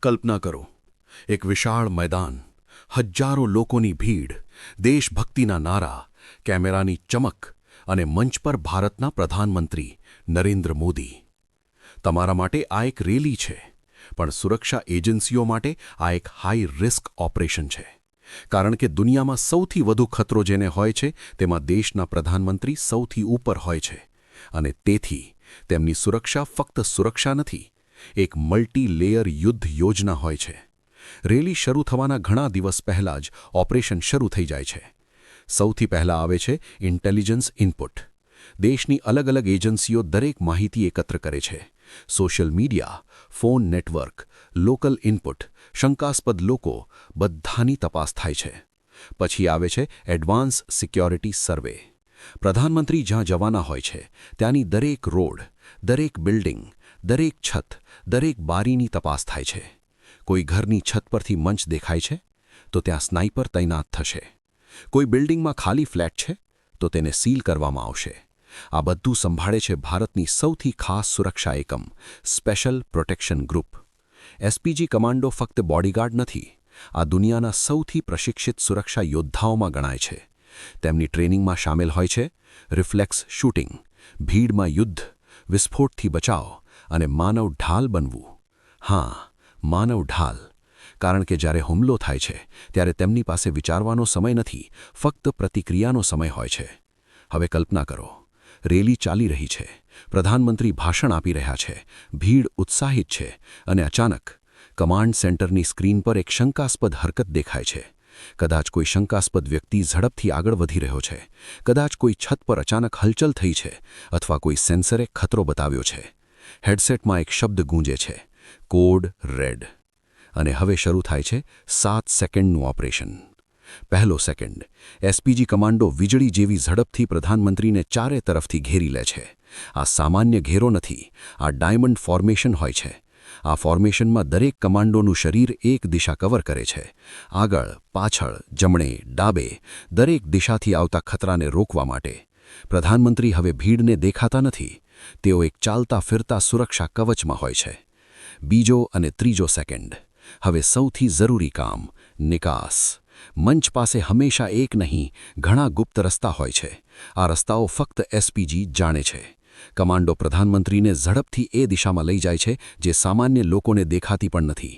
કલ્પના કરો, એક વિશાળ મેદાન, હજારો લોકોની ભીડ, દેશભક્તિના નારા, કેમેરાની ચમક અને મંચ પર ભારતના પ્રધાનમંત્રી નરેન્દ્ર મોદી. તમારા માટે આ એક રેલી છે, પણ સુરક્ષા એજન્સીઓ માટે આ એક હાઈ રિસ્ક ઓપરેશન છે. કારણ કે દુનિયામાં સૌથી વધુ ખતરો જેને હોય છે તેમાં દેશના પ્રધાનમંત્રી સૌથી ઉપર હોય છે. અને તેથી તેમની સુરક્ષા ફક્ત સુરક્ષા નથી, એક મલ્ટી લેયર યુદ્ધ યોજના હોય છે. રેલી શરૂ થવાના ઘણા દિવસ પહેલાં જ ઓપરેશન શરૂ થઈ જાય છે. સૌથી પહેલાં આવે છે ઇન્ટેલિજન્સ ઇનપુટ. દેશની અલગ અલગ એજન્સીઓ દરેક માહિતી એકત્ર કરે છે. Social media, phone network, local input, શંકાસ્પદ લોકો, બધાની તપાસ થાય છે. પછી આવે છે એડવાન્સ સિક્યોરિટી સર્વે. પ્રધાનમંત્રી જ્યાં જવાના હોય છે ત્યાંની દરેક રોડ, દરેક બિલ્ડિંગ, દરેક છત, દરેક બારીની તપાસ થાય છે. કોઈ ઘરની છત પરથી મંચ દેખાય છે તો ત્યાં સ્નાઇપર તૈનાત થશે. કોઈ બિલ્ડિંગમાં ખાલી ફ્લેટ છે તો તેને સીલ કરવામાં આવશે. આ બધું સંભાળે છે ભારતની સૌથી ખાસ સુરક્ષા એકમ, special protection group. SPG commando ફક્ત બોડીગાર્ડ નથી, આ દુનિયાના સૌથી પ્રશિક્ષિત સુરક્ષા યોદ્ધાઓમાં ગણાય છે. તેમની ટ્રેનિંગમાં શામેલ હોય છે રિફ્લેક્સ શૂટિંગ, ભીડમાં યુદ્ધ, વિસ્ફોટથી બચાવ અને માનવ ઢાલ બનવું. હા, માનવ ઢાલ. કારણ કે જ્યારે હુમલો થાય છે ત્યારે તેમની પાસે વિચારવાનો સમય નથી, ફક્ત પ્રતિક્રિયાનો સમય હોય છે. હવે કલ્પના કરો, રેલી ચાલી રહી છે, પ્રધાનમંત્રી ભાષણ આપી રહ્યા છે, ભીડ ઉત્સાહિત છે અને અચાનક કમાન્ડ સેન્ટરની સ્ક્રીન પર એક શંકાસ્પદ હરકત દેખાય છે. કદાચ કોઈ શંકાસ્પદ વ્યક્તિ ઝડપથી આગળ વધી રહ્યો છે, કદાચ કોઈ છત પર અચાનક હલચલ થઈ છે, અથવા કોઈ સેન્સરે ખતરો બતાવ્યો છે. હેડસેટમાં એક શબ્દ ગૂંજે છે, કોડ રેડ. અને હવે શરૂ થાય છે 7 સેકન્ડનું ઓપરેશન. પહેલો સેકન્ડ, એસપીજી કમાન્ડો વીજળી જેવી ઝડપથી પ્રધાનમંત્રીને ચારે તરફથી ઘેરી લે છે. આ સામાન્ય ઘેરો નથી, આ ડાયમંડ ફોર્મેશન હોય છે. આ ફોર્મેશનમાં દરેક કમાન્ડોનું શરીર એક દિશા કવર કરે છે. આગળ, પાછળ, જમણે, ડાબે, દરેક દિશાથી આવતા ખતરાને રોકવા માટે. પ્રધાનમંત્રી હવે ભીડને દેખાતા નથી, તેઓ એક ચાલતા ફિરતા સુરક્ષા કવચમાં હોય છે. બીજો અને ત્રીજો સેકન્ડ. હવે સૌથી જરૂરી કામ, નિકાસ. મંચ પાસે હંમેશા એક નહીં, ઘણા ગુપ્ત રસ્તા હોય છે. આ રસ્તાઓ ફક્ત એસપીજી જાણે છે. કમાન્ડો પ્રધાનમંત્રીને ઝડપથી એ દિશામાં લઈ જાય છે જે સામાન્ય લોકોને દેખાતી પણ નથી.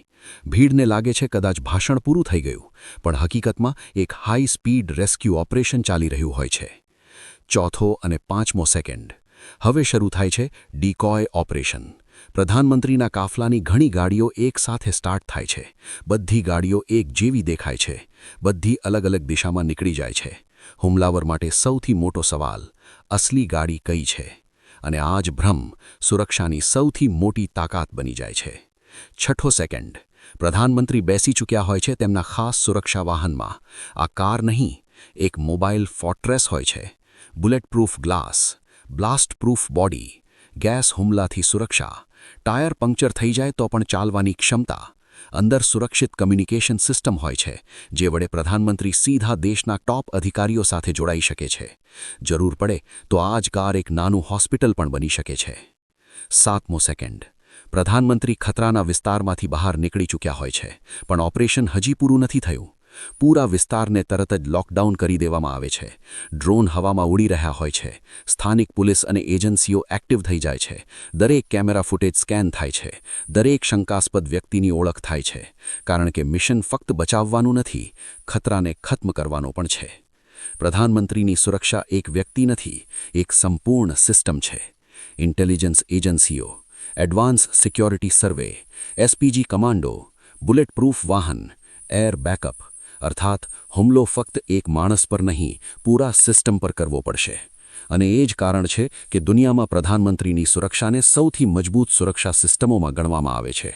ભીડને લાગે છે કદાચ ભાષણ પૂરું થઈ ગયું, પણ હકીકતમાં એક હાઈ સ્પીડ રેસ્ક્યુ ઓપરેશન ચાલી રહ્યું હોય છે. ચોથો અને પાંચમો સેકન્ડ. હવે શરૂ થાય છે ડીકોય ઓપરેશન. પ્રધાનમંત્રીના કાફલાની ઘણી ગાડીઓ એક સાથે સ્ટાર્ટ થાય છે. બધી ગાડીઓ એક જેવી દેખાય છે, બધી અલગ અલગ દિશામાં નીકળી જાય છે. હુમલાવર માટે સૌથી મોટો સવાલ, અસલી ગાડી કઈ છે? અને આ જ ભ્રમ સુરક્ષાની સૌથી મોટી તાકાત બની જાય છે. છઠ્ઠો સેકન્ડ. પ્રધાનમંત્રી બેસી ચૂક્યા હોય છે તેમના ખાસ સુરક્ષા વાહનમાં. આ કાર નહીં, એક મોબાઈલ ફોર્ટ્રેસ હોય છે. Bulletproof glass, blast proof body, gas હુમલાથી સુરક્ષા, ટાયર પંક્ચર થઈ જાય તો પણ ચાલવાની ક્ષમતા. અંદર સુરક્ષિત કમ્યુનિકેશન સિસ્ટમ હોય છે જે વડે પ્રધાનમંત્રી સીધા દેશના ટોપ અધિકારીઓ સાથે જોડાઈ શકે છે. જરૂર પડે તો આ જ કાર એક નાનું હોસ્પિટલ પણ બની શકે છે. સાતમો સેકન્ડ. પ્રધાનમંત્રી ખતરાના વિસ્તારમાંથી બહાર નીકળી ચૂક્યા હોય છે, પણ ઓપરેશન હજી પૂરું નથી થયું. પૂરા વિસ્તારને તરત જ લોકડાઉન કરી દેવામાં આવે છે. ડ્રોન હવામાં ઉડી રહ્યા હોય છે. સ્થાનિક પોલીસ અને એજન્સીઓ એક્ટિવ થઈ જાય છે. દરેક કેમેરા ફૂટેજ સ્કેન થાય છે. દરેક શંકાસ્પદ વ્યક્તિની ઓળખ થાય છે. કારણ કે મિશન ફક્ત બચાવવાનું નથી, ખતરાને ખત્મ કરવાનો પણ છે. પ્રધાનમંત્રીની સુરક્ષા એક વ્યક્તિ નથી, એક સંપૂર્ણ સિસ્ટમ છે. ઇન્ટેલિજન્સ એજન્સીઓ, એડવાન્સ સિક્યોરિટી સર્વે, એસપીજી કમાન્ડો, બુલેટપ્રૂફ વાહન, એર બેકઅપ. અર્થાત હુમલો ફક્ત એક માણસ પર નહીં, પૂરા સિસ્ટમ પર કરવો પડશે. અને એ જ કારણ છે કે દુનિયામાં પ્રધાનમંત્રીની સુરક્ષાને સૌથી મજબૂત સુરક્ષા સિસ્ટમોમાં ગણવામાં આવે છે.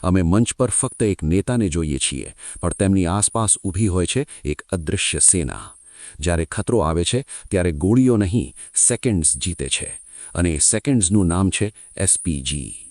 અમે મંચ પર ફક્ત એક નેતાને જોઈએ છીએ, પણ તેમની આસપાસ ઊભી હોય છે એક અદૃશ્ય સેના. જ્યારે ખતરો આવે છે ત્યારે ગોળીઓ નહીં, સેકન્ડ્સ જીતે છે. અને સેકન્ડ્સનું નામ છે એસપીજી.